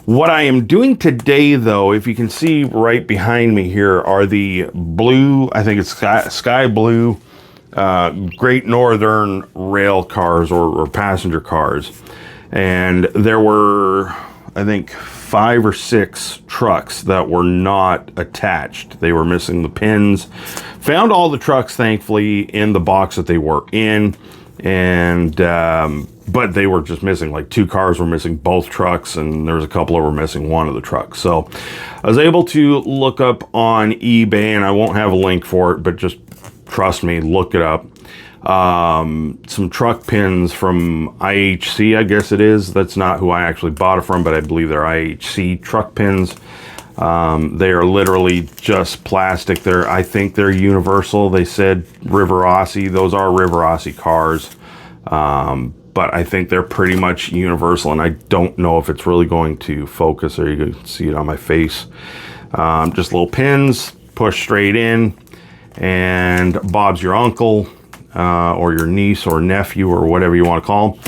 What I am doing today, though, if you can see right behind me here, are the blue, I think it's sky blue, Great Northern rail cars or passenger cars. And there were, I think, 5 or 6 trucks that were not attached. They were missing the pins. Found all the trucks, thankfully, in the box that they were in. And but they were just missing, like 2 cars were missing both trucks, and there was a couple that were missing one of the trucks. So I was able to look up on eBay, and I won't have a link for it, but just trust me, look it up. Some truck pins from IHC, I guess it is. That's not who I actually bought it from, but I believe they're IHC truck pins. They are literally just plastic. I think they're universal. They said River Aussie. Those are River Aussie cars. But I think they're pretty much universal, and I don't know if it's really going to focus, or you can see it on my face. Just little pins, push straight in, and Bob's your uncle, or your niece or nephew, or whatever you want to call them.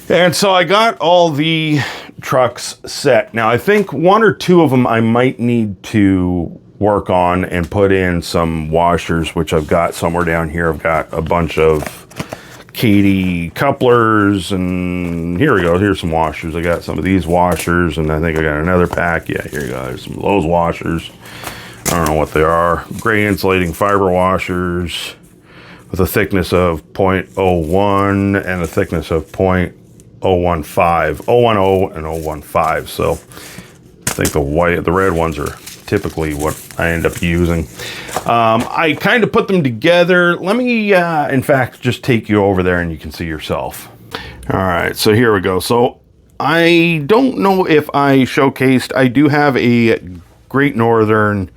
And so I got all the trucks set. Now I think 1 or 2 of them I might need to work on and put in some washers, which I've got somewhere down here. I've got a bunch of Katie couplers, and here we go. Here's some washers. I got some of these washers, and I think I got another pack. Yeah, here you go. There's some of those washers. I don't know what they are. Gray insulating fiber washers with a thickness of 0.01 and a thickness of 0.015, 010 and 015. So I think the red ones are typically what I end up using. I kind of put them together. Let me, in fact, just take you over there and you can see yourself. All right, so here we go. So I don't know if I showcased, I do have a Great Northern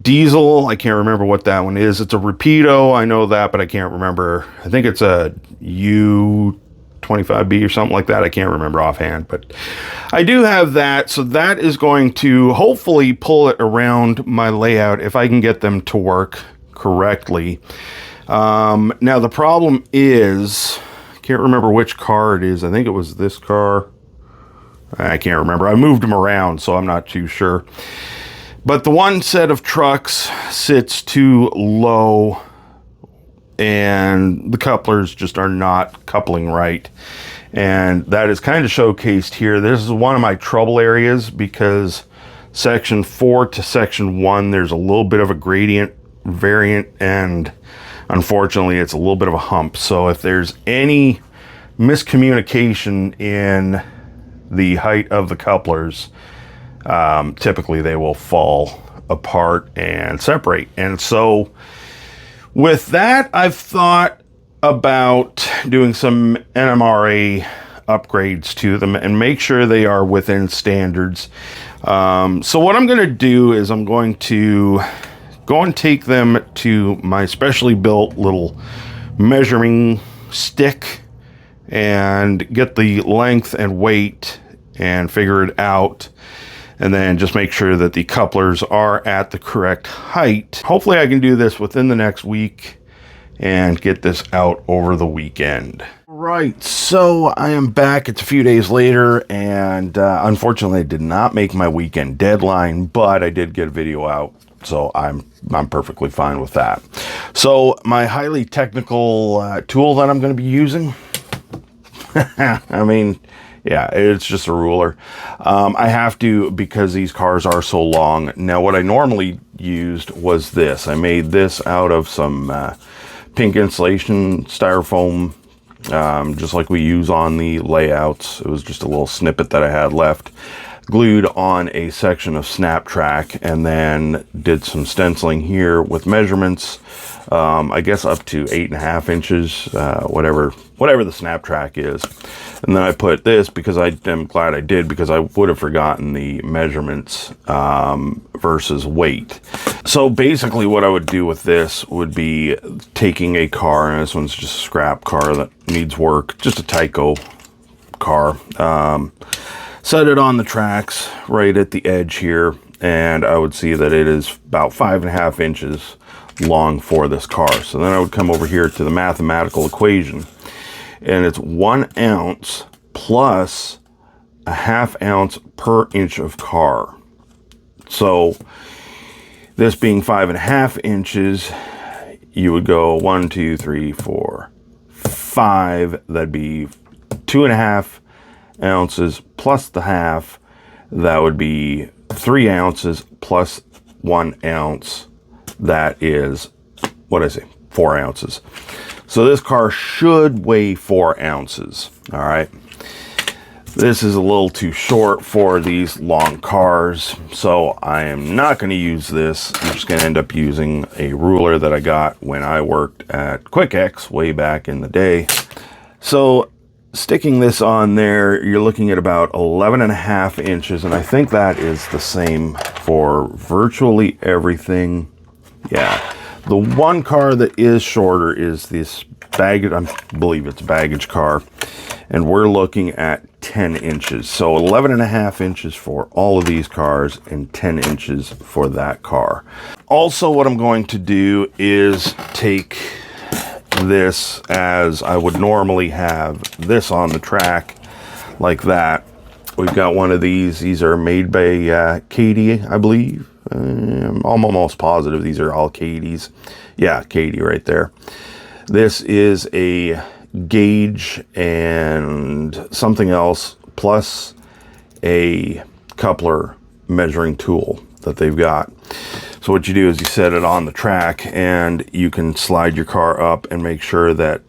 diesel. I can't remember what that one is. It's a Rapido, I know that, but I can't remember. I think it's a U25B or something like that. I can't remember offhand, but I do have that. So that is going to hopefully pull it around my layout if I can get them to work correctly. Now the problem is, I can't remember which car it is. I think it was this car. I can't remember. I moved them around, so I'm not too sure. But the one set of trucks sits too low, and the couplers just are not coupling right. And that is kind of showcased here. This is one of my trouble areas because section 4 to section 1, there's a little bit of a gradient variant, and unfortunately it's a little bit of a hump. So if there's any miscommunication in the height of the couplers, typically they will fall apart and separate. And so with that, I've thought about doing some NMRA upgrades to them and make sure they are within standards. So what I'm going to do is I'm going to go and take them to my specially built little measuring stick and get the length and weight and figure it out. And then just make sure that the couplers are at the correct height. Hopefully I can do this within the next week and get this out over the weekend. Right, so I am back. It's a few days later, and unfortunately I did not make my weekend deadline, but I did get a video out, so I'm perfectly fine with that. So my highly technical tool that I'm going to be using, I mean, yeah, it's just a ruler. I have to, because these cars are so long. Now, what I normally used was this. I made this out of some pink insulation styrofoam, just like we use on the layouts. It was just a little snippet that I had left, glued on a section of snap track, and then did some stenciling here with measurements, I guess up to 8.5 inches, whatever the snap track is. And then I put this, because I am glad I did, because I would have forgotten the measurements versus weight. So basically what I would do with this would be taking a car, and this one's just a scrap car that needs work, just a Tyco car, set it on the tracks right at the edge here, and I would see that it is about 5.5 inches long for this car. So then I would come over here to the mathematical equation, and it's 1 ounce plus a 1/2 ounce per inch of car. So this being 5.5 inches, you would go 1, 2, 3, 4, 5. That'd be 2.5 ounces plus the half. That would be 3 ounces plus 1 ounce. That is, what did I say, 4 ounces. So this car should weigh 4 ounces. All right. This is a little too short for these long cars, so I am not going to use this. I'm just going to end up using a ruler that I got when I worked at Quick X way back in the day. So sticking this on there, you're looking at about 11.5 inches, and I think that is the same for virtually everything. Yeah. The one car that is shorter is this baggage, I believe it's a baggage car, and we're looking at 10 inches. So 11.5 inches for all of these cars and 10 inches for that car. Also, what I'm going to do is take this as I would normally have this on the track like that. We've got one of these. These are made by Katie, I believe. I'm almost positive these are all Katie's. Yeah, Katie right there. This is a gauge and something else plus a coupler measuring tool that they've got. So what you do is you set it on the track and you can slide your car up and make sure that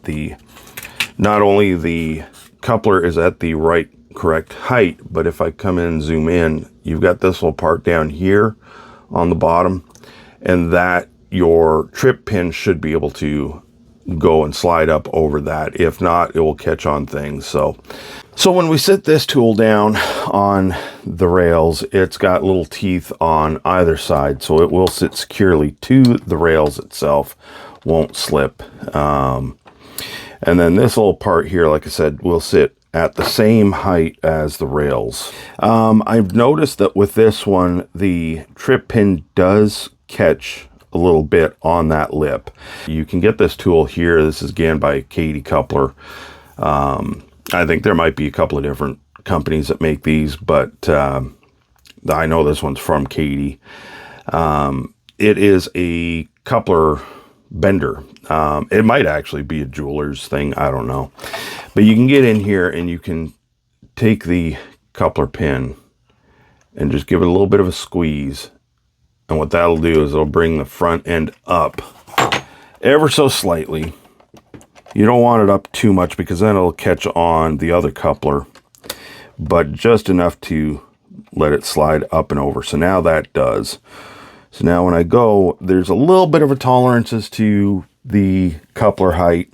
not only the coupler is at the right correct height, but if I come in and zoom in, you've got this little part down here on the bottom, and that your trip pin should be able to go and slide up over that. If not, it will catch on things. So when we sit this tool down on the rails, it's got little teeth on either side, so it will sit securely to the rails itself, won't slip. And then this little part here, like I said, will sit at the same height as the rails. I've noticed that with this one, the trip pin does catch a little bit on that lip. You can get this tool here. This is again by Katie Coupler. I think there might be a couple of different companies that make these, but I know this one's from Katie. It is a coupler bender. It might actually be a jeweler's thing. I don't know. But you can get in here and you can take the coupler pin and just give it a little bit of a squeeze. And what that'll do is it'll bring the front end up ever so slightly. You don't want it up too much because then it'll catch on the other coupler, but just enough to let it slide up and over. So now that does. So now when I go, there's a little bit of a tolerance as to the coupler height.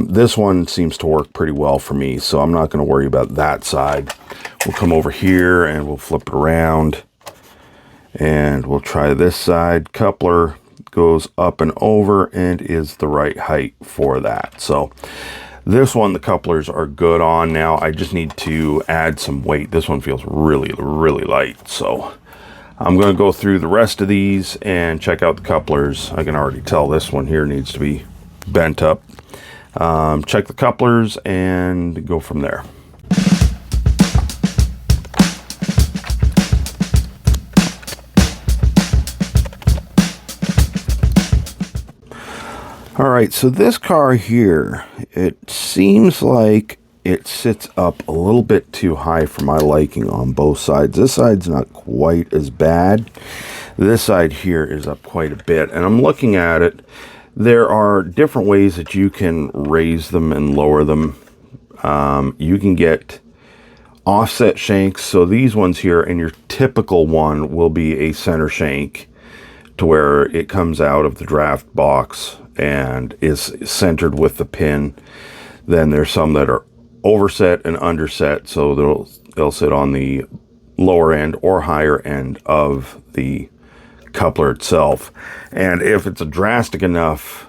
This one seems to work pretty well for me, so I'm not going to worry about that side. We'll come over here and we'll flip it around. And we'll try this side. Coupler goes up and over and is the right height for that. So this one, the couplers are good on. Now I just need to add some weight. This one feels really, really light. So I'm going to go through the rest of these and check out the couplers. I can already tell this one here needs to be bent up. Check the couplers and go from there. All right, so this car here, it seems like it sits up a little bit too high for my liking on both sides. This side's not quite as bad. This side here is up quite a bit, and I'm looking at it. There are different ways that you can raise them and lower them. You can get offset shanks. So these ones here, and your typical one will be a center shank to where it comes out of the draft box and is centered with the pin. Then there's some that are overset and underset, so they'll sit on the lower end or higher end of the coupler itself. And if it's a drastic enough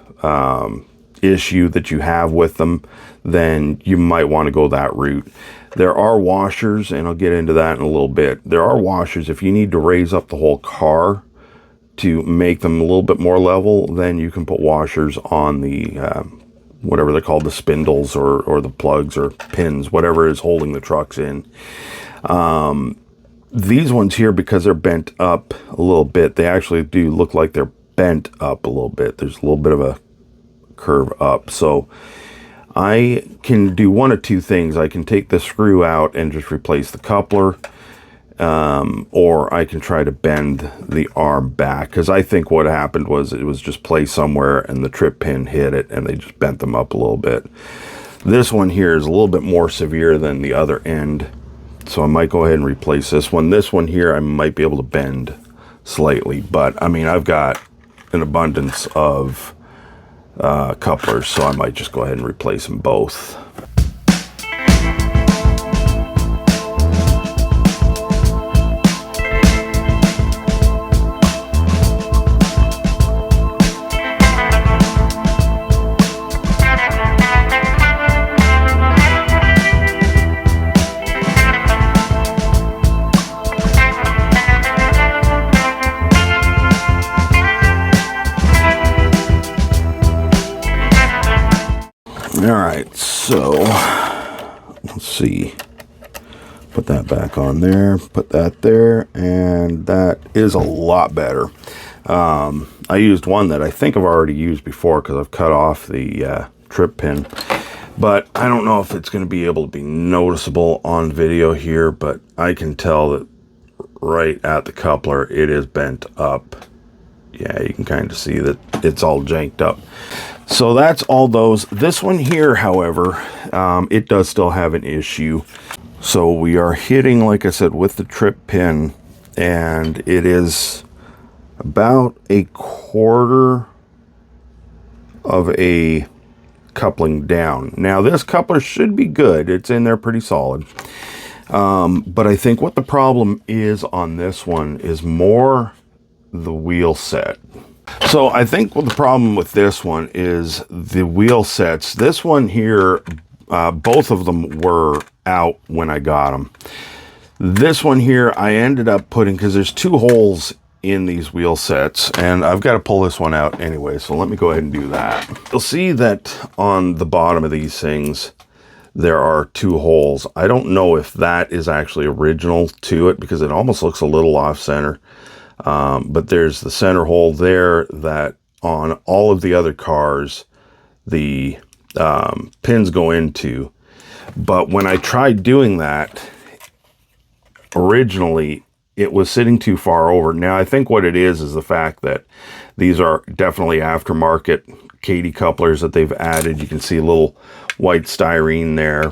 issue that you have with them, then you might want to go that route. There are washers, and I'll get into that in a little bit. There are washers if you need to raise up the whole car to make them a little bit more level. Then you can put washers on the whatever they're called, the spindles or the plugs or pins, whatever is holding the trucks in. These ones here, because they're bent up a little bit, they actually do look like they're bent up a little bit. There's a little bit of a curve up. So I can do one of two things. I can take the screw out and just replace the coupler, or I can try to bend the arm back, because I think what happened was it was just placed somewhere and the trip pin hit it and they just bent them up a little bit. This one here is a little bit more severe than the other end, so I might go ahead and replace this one. This one here I might be able to bend slightly, but I mean, I've got an abundance of couplers, so I might just go ahead and replace them both. All right, so let's see. Put that back on there, put that there, and that is a lot better. I used one that I think I've already used before because I've cut off the trip pin, but I don't know if it's going to be able to be noticeable on video here, but I can tell that right at the coupler it is bent up. Yeah, you can kind of see that it's all janked up. So that's all those. This one here, however, it does still have an issue. So we are hitting, like I said, with the trip pin, and it is about a quarter of a coupling down. Now this coupler should be good. It's in there pretty solid. But I think what the problem is on this one is more the wheel set. So I think what the problem with this one is the wheel sets. This one here, both of them were out when I got them. This one here, I ended up putting, because there's two holes in these wheel sets, and I've got to pull this one out anyway, so let me go ahead and do that. You'll see that on the bottom of these things, there are two holes. I don't know if that is actually original to it, because it almost looks a little off center. But there's the center hole there that on all of the other cars, the pins go into. But when I tried doing that, originally, it was sitting too far over. Now, I think what it is the fact that these are definitely aftermarket Katy couplers that they've added. You can see a little white styrene there.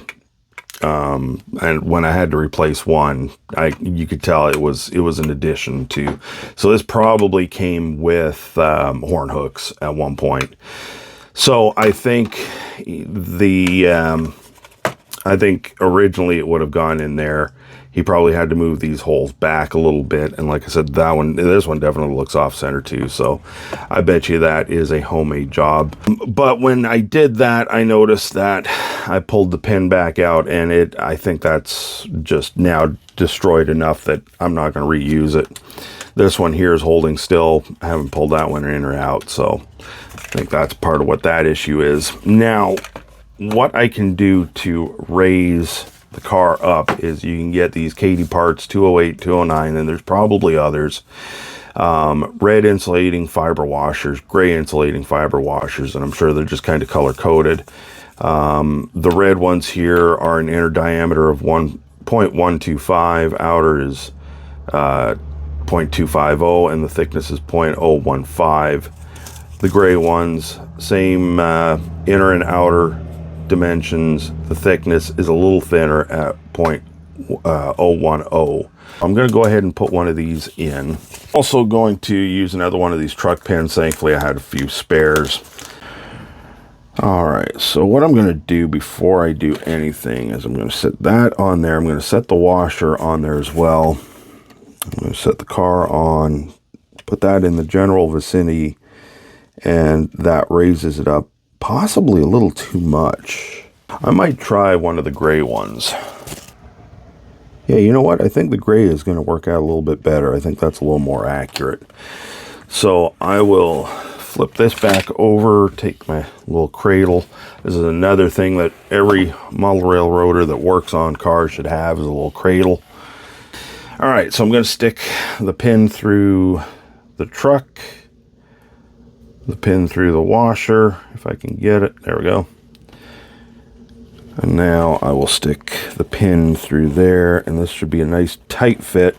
And when I had to replace one, you could tell it was an addition to. So this probably came with horn hooks at one point. So I think I think originally it would have gone in there. He probably had to move these holes back a little bit, and like I said, this one definitely looks off center too. So I bet you that is a homemade job. But when I did that, I noticed that I pulled the pin back out, and I think that's just now destroyed enough that I'm not going to reuse it. This one here is holding still. I haven't pulled that one in or out, so I think that's part of what that issue is. Now, what I can do to raise the car up is you can get these Katy parts, 208, 209, and there's probably others. Red insulating fiber washers, gray insulating fiber washers, and I'm sure they're just kind of color coded. The red ones here are an inner diameter of 1.125, outer is 0.250, and the thickness is 0.015. The gray ones, same inner and outer dimensions. The thickness is a little thinner at 0.010. I'm going to go ahead and put one of these in. Also going to use another one of these truck pins. Thankfully I had a few spares. Alright, so what I'm going to do before I do anything is I'm going to set that on there. I'm going to set the washer on there as well. I'm going to set the car on, put that in the general vicinity, and that raises it up possibly a little too much. I might try one of the gray ones. Yeah, you know what? I think the gray is going to work out a little bit better. I think that's a little more accurate. So I will flip this back over, take my little cradle. This is another thing that every model railroader that works on cars should have, is a little cradle. All right, so I'm going to stick the pin through the truck, the pin through the washer, if I can get it. There we go. And now I will stick the pin through there, and this should be a nice tight fit,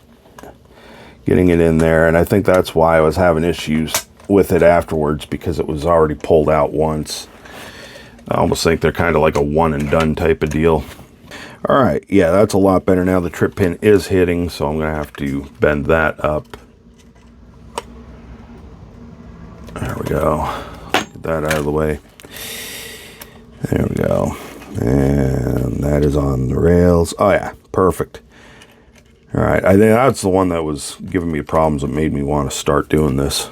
getting it in there. And I think that's why I was having issues with it afterwards, because it was already pulled out once. I almost think they're kind of like a one and done type of deal. All right, yeah, that's a lot better now. The trip pin is hitting, so I'm going to have to bend that up. There we go. Get that out of the way. There we go. And that is on the rails. Oh, yeah, perfect. All right, I think that's the one that was giving me problems that made me want to start doing this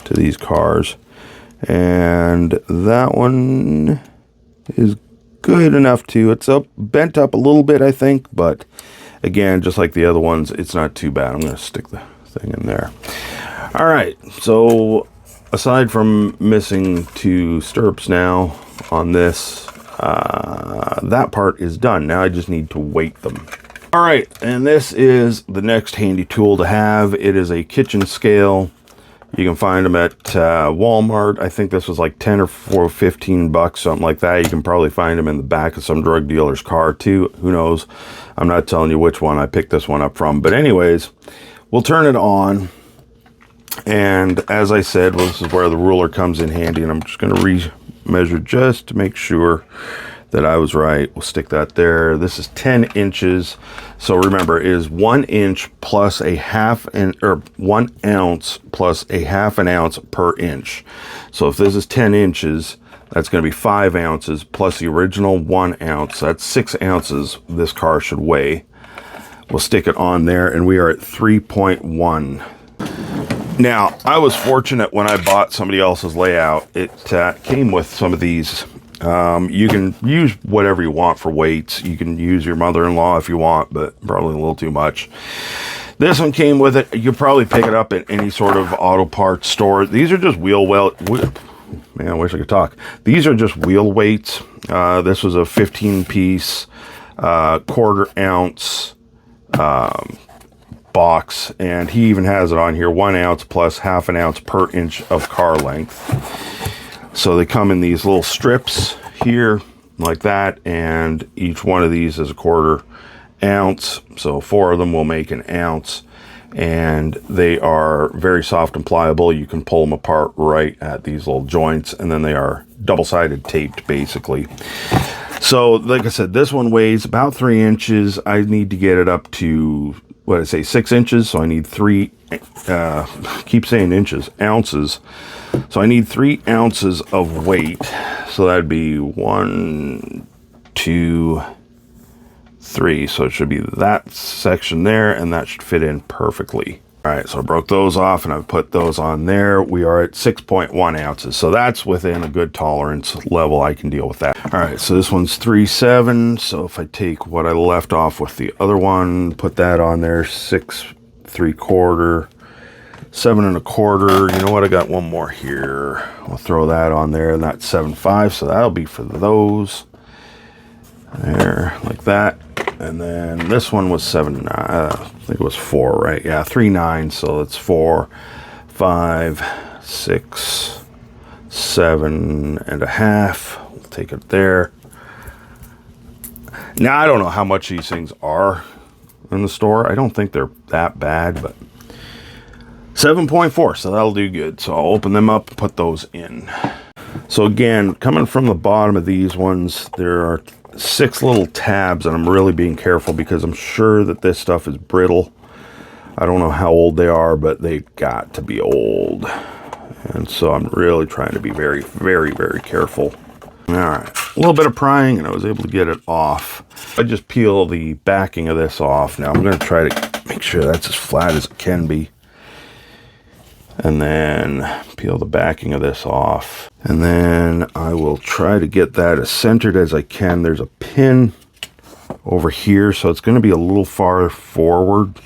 to these cars. And that one is good enough too. It's bent up a little bit, I think, but again, just like the other ones, it's not too bad. I'm going to stick the thing in there. All right, so aside from missing 2 stirrups now on this, that part is done. Now I just need to weight them. All right, and this is the next handy tool to have. It is a kitchen scale. You can find them at Walmart. I think this was like 10 or 15 bucks, something like that. You can probably find them in the back of some drug dealer's car too. Who knows? I'm not telling you which one I picked this one up from. But anyways, we'll turn it on. And as I said, well, this is where the ruler comes in handy. And I'm just going to re-measure just to make sure that I was right. We'll stick that there. This is 10 inches. So remember, it is 1 inch plus a half inch, or 1 ounce plus a half an ounce per inch. So if this is 10 inches, that's going to be 5 ounces plus the original 1 ounce. That's 6 ounces this car should weigh. We'll stick it on there, and we are at 3.1. Now, I was fortunate when I bought somebody else's layout. It came with some of these. You can use whatever you want for weights. You can use your mother-in-law if you want, but probably a little too much. This one came with it. You probably pick it up at any sort of auto parts store. These are just man, I wish I could talk. These are just wheel weights. This was a 15-piece, quarter ounce box, and he even has it on here, 1 ounce plus half an ounce per inch of car length. So they come in these little strips here like that, and each one of these is a quarter ounce. So 4 of them will make an ounce, and they are very soft and pliable. You can pull them apart right at these little joints, and then they are double-sided taped basically. So like I said, this one weighs about 3 inches. I need to get it up to, what did I say, 6 inches. So I need 3, keep saying inches, ounces. So I need 3 ounces of weight. So that'd be 1, 2, 3. So it should be that section there, and that should fit in perfectly. All right, so I broke those off and I've put those on there. We are at 6.1 ounces. So that's within a good tolerance level. I can deal with that. All right, so this one's 3.7. So if I take what I left off with the other one, put that on there, 6 3/4, 7 1/4. You know what? I got one more here. We'll throw that on there, and that's 7.5. So that'll be for those. There, like that. And then this one was 7, I think it was 4, right? Yeah, 3.9. So it's 4, 5, 6, 7.5. We'll take it there. Now, I don't know how much these things are in the store. I don't think they're that bad, but 7.4, so that'll do good. So I'll open them up and put those in. So again, coming from the bottom of these ones, there are 6 little tabs, and I'm really being careful because I'm sure that this stuff is brittle. I don't know how old they are, but they've got to be old. And so I'm really trying to be very, very, very careful. All right, a little bit of prying, and I was able to get it off. I just peel the backing of this off. Now I'm going to try to make sure that's as flat as it can be. And then peel the backing of this off. And then I will try to get that as centered as I can. There's a pin over here, so it's going to be a little far forward.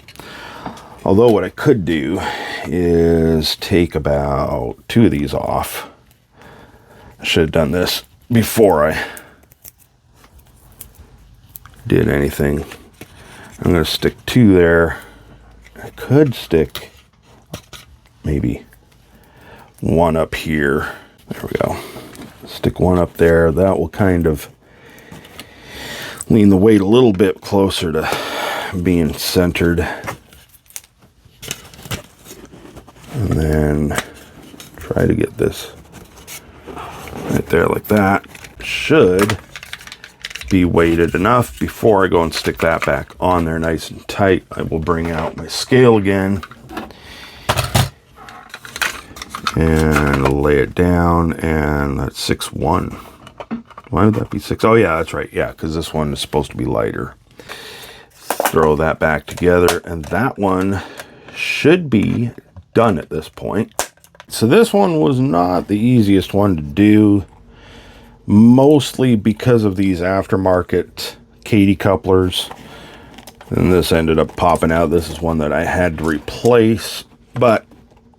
Although what I could do is take about 2 of these off. I should have done this before I did anything. I'm going to stick 2 there. I could stick maybe 1 up here. There we go. Stick 1 up there. That will kind of lean the weight a little bit closer to being centered. And then try to get this right there like that. Should be weighted enough. Before I go and stick that back on there nice and tight, I will bring out my scale again and lay it down, and that's 6.1. Why would that be 6? Oh yeah, that's right. Yeah, because this one is supposed to be lighter. Throw that back together, and that one should be done at this point. So this one was not the easiest one to do, mostly because of these aftermarket Katy couplers, and this ended up popping out. This is one that I had to replace, but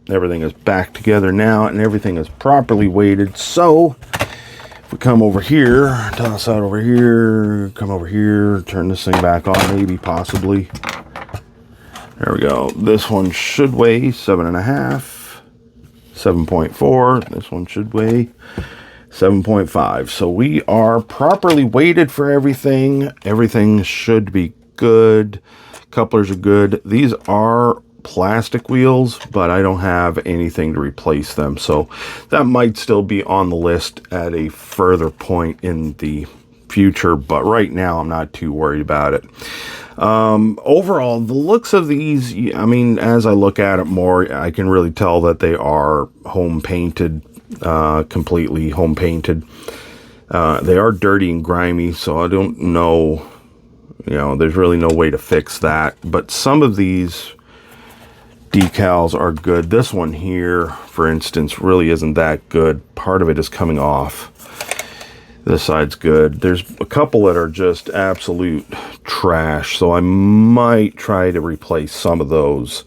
everything is back together now and everything is properly weighted. So if we come over here, toss out over here, come over here, turn this thing back on, maybe, possibly. There we go. This one should weigh 7.5, 7.4. This one should weigh 7.5. So we are properly weighted for everything. Everything should be good. Couplers are good. These are plastic wheels, but I don't have anything to replace them. So that might still be on the list at a further point in the future, but right now I'm not too worried about it. Overall, the looks of these, I mean, as I look at it more, I can really tell that they are home painted, completely home painted. They are dirty and grimy, so I don't know, there's really no way to fix that. But some of these decals are good. This one here, for instance, really isn't that good. Part of it is coming off. This side's good. There's a couple that are just absolute trash, so I might try to replace some of those.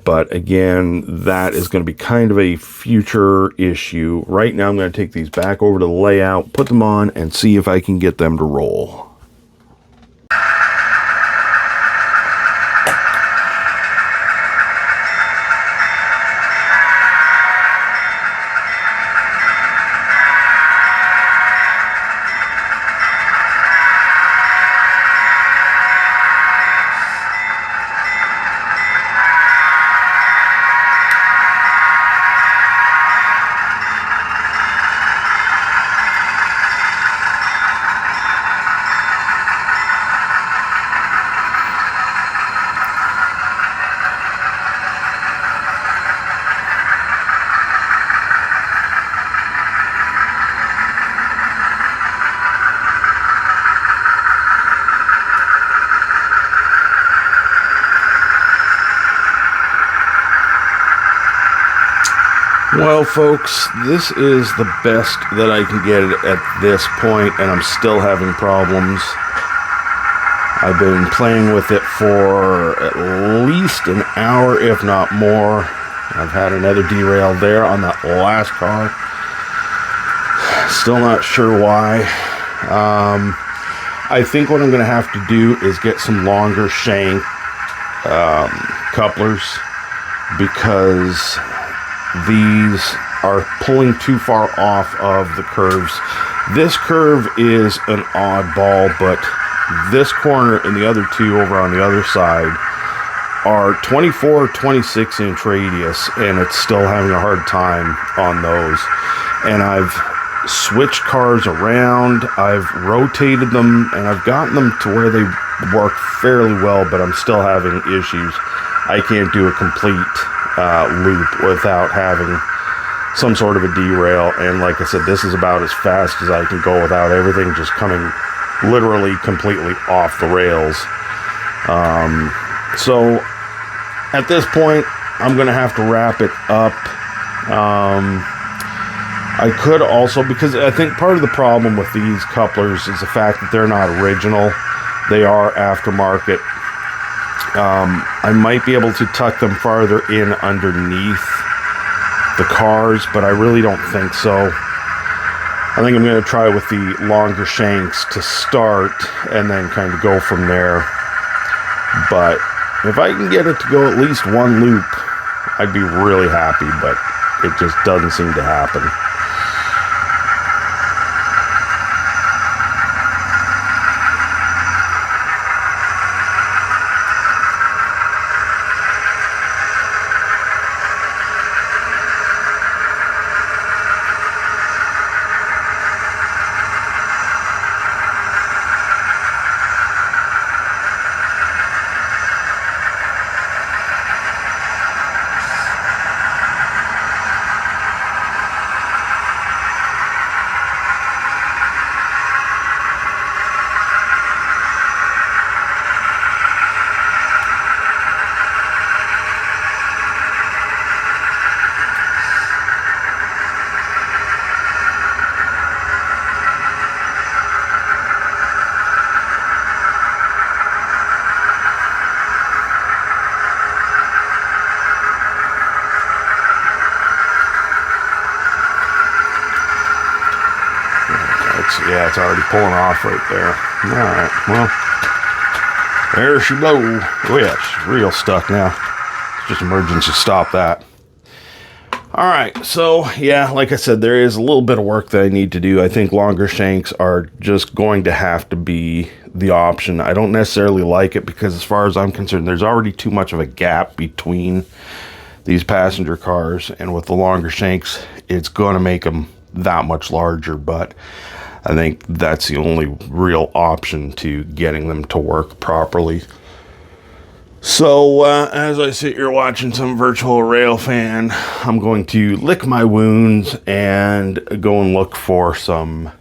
But again, that is going to be kind of a future issue. Right now, I'm going to take these back over to the layout, put them on, and see if I can get them to roll. Well, folks, this is the best that I can get at this point, and I'm still having problems. I've been playing with it for at least an hour, if not more. I've had another derail there on that last car. Still not sure why. I think what I'm going to have to do is get some longer shank couplers, because these are pulling too far off of the curves. This curve is an oddball, but this corner and the other two over on the other side are 24, 26 inch radius, and it's still having a hard time on those. And I've switched cars around, I've rotated them, and I've gotten them to where they work fairly well, but I'm still having issues. I can't do a complete loop without having some sort of a derail. And like I said, this is about as fast as I can go without everything just coming literally completely off the rails. So at this point, I'm gonna have to wrap it up. I could also, because I think part of the problem with these couplers is the fact that they're not original. They are aftermarket. I might be able to tuck them farther in underneath the cars, but I really don't think so. I think I'm going to try with the longer shanks to start and then kind of go from there. But if I can get it to go at least one loop, I'd be really happy, but it just doesn't seem to happen. Yeah, it's already pulling off right there. All right, well, there she blows. Oh yeah, she's real stuck now. It's just emergency stop that. All right, so yeah, like I said, there is a little bit of work that I need to do. I think longer shanks are just going to have to be the option. I don't necessarily like it because as far as I'm concerned, there's already too much of a gap between these passenger cars, and with the longer shanks, it's going to make them that much larger, but I think that's the only real option to getting them to work properly. So as I sit here watching some virtual railfan, I'm going to lick my wounds and go and look for some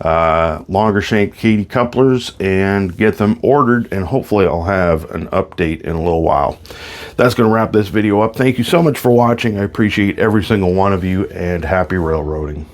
longer shank Katy couplers and get them ordered, and hopefully I'll have an update in a little while. That's going to wrap this video up. Thank you so much for watching. I appreciate every single one of you, and happy railroading.